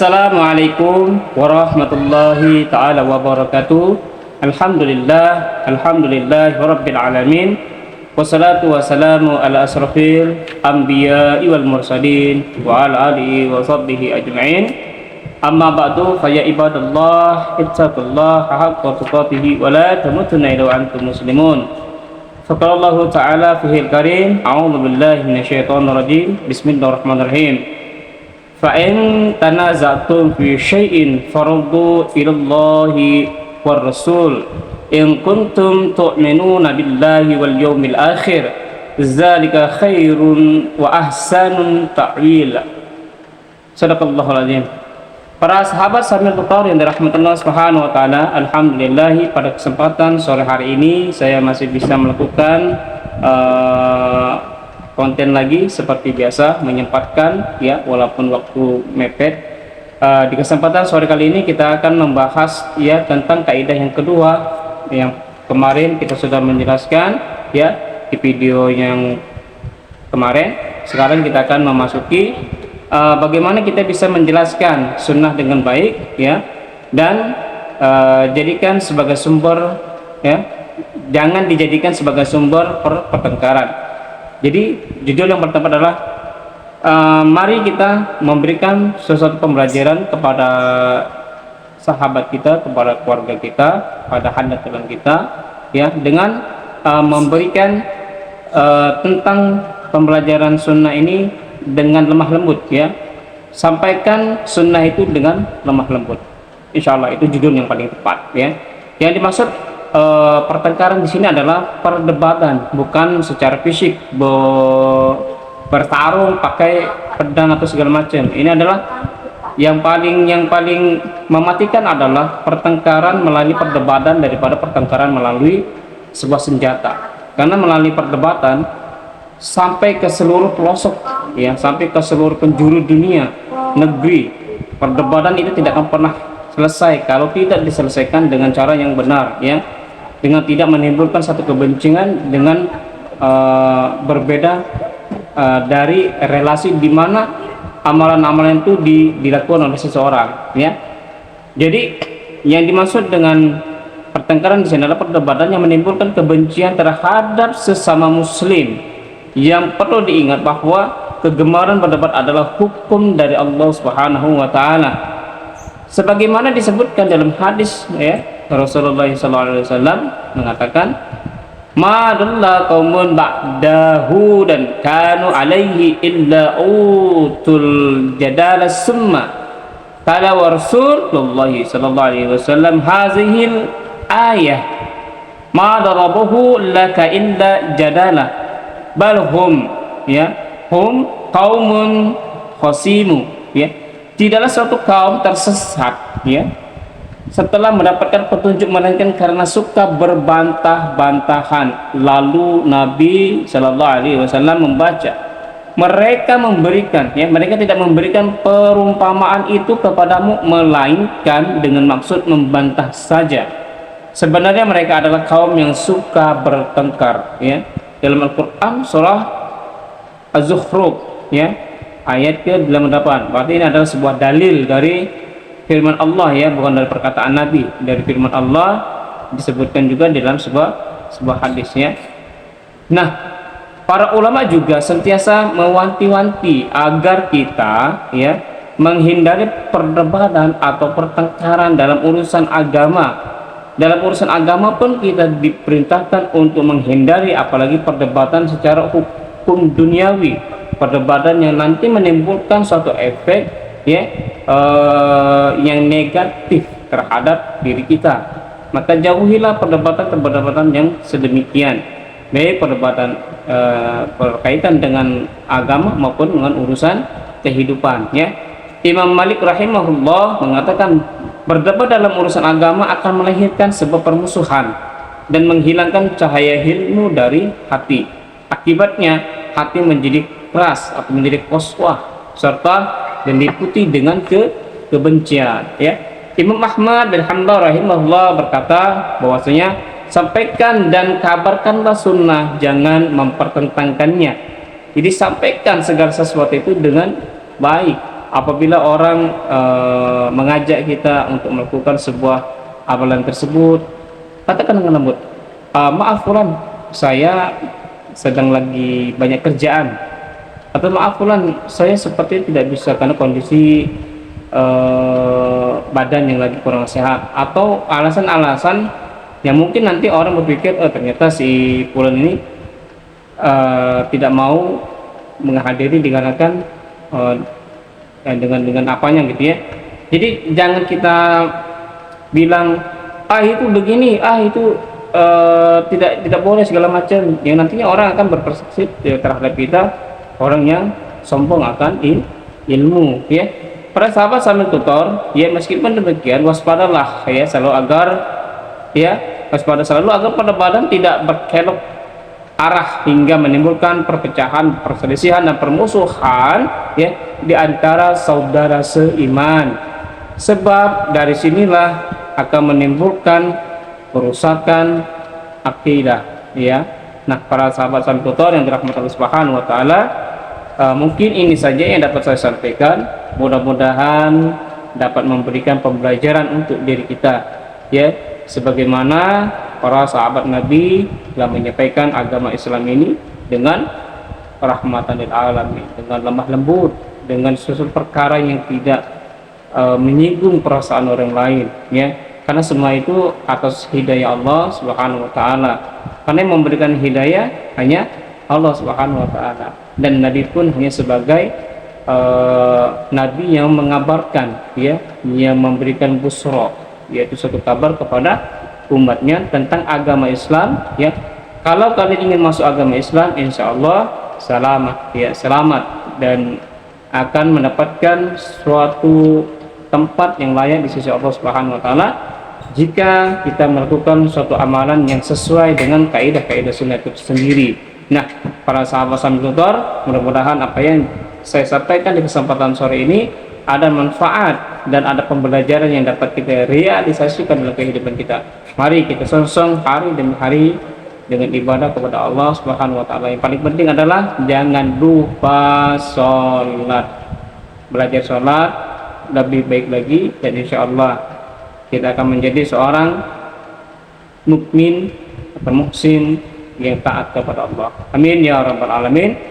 Assalamualaikum warahmatullahi ta'ala wabarakatuh. Alhamdulillah rabbil alamin. Wassalatu wassalamu ala asrafil anbiya'i wal mursalin wa ala alihi wa sahbihi ajma'in. Amma ba'du, fa ya ibadallah ittaqullaha haqqa tuqatih wa la tamutunna illa wa antum muslimun. Faqala ta'ala fihil karim, a'udzu billahi minasyaitonir rajim. Bismillahirrahmanirrahim. Fa'in tanaza'tum fi syai'in faruddu ilallahi war rasul in kuntum tu'minuna billahi wal yawmil akhir dzalika khairun wa ahsanun ta'wila. Shadaqallahul azim. Para sahabat sambil tutor yang dirahmati Allah Subhanahu wa taala, alhamdulillah pada kesempatan sore hari ini saya masih bisa melakukan konten lagi seperti biasa, menyempatkan ya walaupun waktu mepet. Di kesempatan sore kali ini kita akan membahas ya tentang kaidah yang kedua yang kemarin kita sudah menjelaskan ya di video yang kemarin. Sekarang kita akan memasuki bagaimana kita bisa menjelaskan sunnah dengan baik ya, dan jadikan sebagai sumber ya, jangan dijadikan sebagai sumber pertengkaran. Jadi judul yang pertama adalah mari kita memberikan sesuatu pembelajaran kepada sahabat kita, kepada keluarga kita, pada handatulan kita ya, dengan memberikan tentang pembelajaran sunnah ini dengan lemah lembut ya. Sampaikan sunnah itu dengan lemah lembut. Insya Allah itu judul yang paling tepat ya. Yang dimaksud pertengkaran di sini adalah perdebatan, bukan secara fisik bertarung pakai pedang atau segala macam. Ini adalah yang paling mematikan adalah pertengkaran melalui perdebatan daripada pertengkaran melalui sebuah senjata. Karena melalui perdebatan sampai ke seluruh pelosok ya, sampai ke seluruh penjuru dunia, negeri, perdebatan itu tidak akan pernah selesai kalau tidak diselesaikan dengan cara yang benar ya, dengan tidak menimbulkan satu kebencingan, dengan berbeda dari relasi di mana amalan-amalan itu dilakukan oleh seseorang ya. Jadi yang dimaksud dengan pertengkaran di sini adalah perdebatan yang menimbulkan kebencian terhadap sesama muslim. Yang perlu diingat bahwa kegemaran berdebat adalah hukum dari Allah Subhanahu wa taala. Sebagaimana disebutkan dalam hadis ya, Rasulullah SAW mengatakan, "Ma dalla qaumun ba'dahu dan kanu alaihi illa utul jadala summa qala wa Rasulullah sallallahu alaihi wasallam hazihil ayah ma darabuhu laka illa jadala bal hum ya hum qaumun khasimu ya." Tidaklah suatu kaum tersesat ya setelah mendapatkan petunjuk, melainkan karena suka berbantah-bantahan. Lalu Nabi Shallallahu Alaihi Wasallam membaca, mereka memberikan ya, mereka tidak memberikan perumpamaan itu kepadamu melainkan dengan maksud membantah saja. Sebenarnya mereka adalah kaum yang suka bertengkar ya. Dalam Al-Quran surah Az-Zukhruf ya, ayat ke-88. Berarti ini adalah sebuah dalil dari firman Allah ya, bukan dari perkataan Nabi, dari firman Allah, disebutkan juga dalam sebuah hadis ya. Nah, para ulama juga sentiasa mewanti-wanti agar kita ya menghindari perdebatan atau pertengkaran dalam urusan agama. Dalam urusan agama pun kita diperintahkan untuk menghindari, apalagi perdebatan secara hukum duniawi, perdebatan yang nanti menimbulkan suatu efek ya yang negatif terhadap diri kita. Maka jauhilah perdebatan yang sedemikian, baik perdebatan berkaitan dengan agama maupun dengan urusan kehidupan ya. Imam Malik rahimahullah mengatakan, berdebat dalam urusan agama akan melahirkan sebuah permusuhan dan menghilangkan cahaya ilmu dari hati. Akibatnya hati menjadi keras atau menjadi qaswah serta dan diikuti dengan kebencian ya. Imam Ahmad bin Hanbal rahimahullah berkata bahwasanya, sampaikan dan kabarkanlah sunnah, jangan mempertentangkannya. Jadi sampaikan segala sesuatu itu dengan baik apabila orang mengajak kita untuk melakukan sebuah amalan tersebut, katakan dengan lembut, maaf fulan, saya sedang lagi banyak kerjaan, atau maaf fulan, saya seperti tidak bisa karena kondisi badan yang lagi kurang sehat, atau alasan-alasan yang mungkin nanti orang berpikir, oh ternyata si fulan ini tidak mau menghadiri dikarenakan dengan apanya gitu ya. Jadi jangan kita bilang itu begini, itu tidak boleh segala macam, yang nantinya orang akan berpersepsi terhadap kita orang yang sombong akan ilmu ya. Para sahabat sambil tutor ya, meskipun demikian waspadalah ya, selalu agar ya, waspada selalu agar perdebatan tidak berkelok arah hingga menimbulkan perpecahan, perselisihan dan permusuhan ya di antara saudara seiman. Sebab dari sinilah akan menimbulkan kerusakan akidah ya. Nah, para sahabat sambil tutor yang dirahmati Allah Subhanahu wa taala, mungkin ini saja yang dapat saya sampaikan. Mudah-mudahan dapat memberikan pembelajaran untuk diri kita ya, sebagaimana para sahabat Nabi telah menyampaikan agama Islam ini dengan rahmatan lil alamin, dengan lemah lembut, dengan susul perkara yang tidak menyinggung perasaan orang lain ya, karena semua itu atas hidayah Allah Subhanahu wa taala. Karena yang memberikan hidayah hanya Allah Subhanahu wa taala, dan Nabi pun hanya sebagai Nabi yang mengabarkan ya, yang memberikan busra, yaitu suatu kabar kepada umatnya tentang agama Islam ya. Kalau kalian ingin masuk agama Islam, insya Allah selamat ya, selamat, dan akan mendapatkan suatu tempat yang layak di sisi Allah Subhanahu wa taala jika kita melakukan suatu amalan yang sesuai dengan kaidah-kaidah sunnah itu sendiri. Nah, para sahabat sambil tutor, mudah-mudahan apa yang saya sampaikan di kesempatan sore ini ada manfaat dan ada pembelajaran yang dapat kita realisasikan dalam kehidupan kita. Mari kita song-song hari demi hari dengan ibadah kepada Allah Subhanahu wa taala. Yang paling penting adalah jangan lupa sholat. Belajar sholat lebih baik lagi, dan insya Allah kita akan menjadi seorang mukmin atau muhsin yang taat kepada Allah. Amin ya rabbal alamin.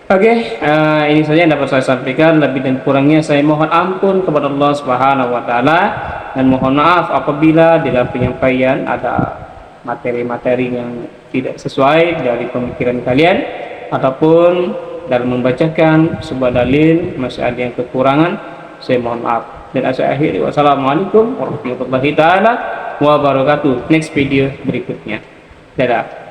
Oke, ini saja yang dapat saya sampaikan. Lebih dan kurangnya saya mohon ampun kepada Allah Subhanahu wa taala, dan mohon maaf apabila di dalam penyampaian ada materi-materi yang tidak sesuai dari pemikiran kalian, ataupun dalam membacakan sebuah dalil masih ada yang kekurangan. Saya mohon maaf, dan saya akhiri, wassalamualaikum warahmatullahi taala wabarakatuh. Next video berikutnya, dadah.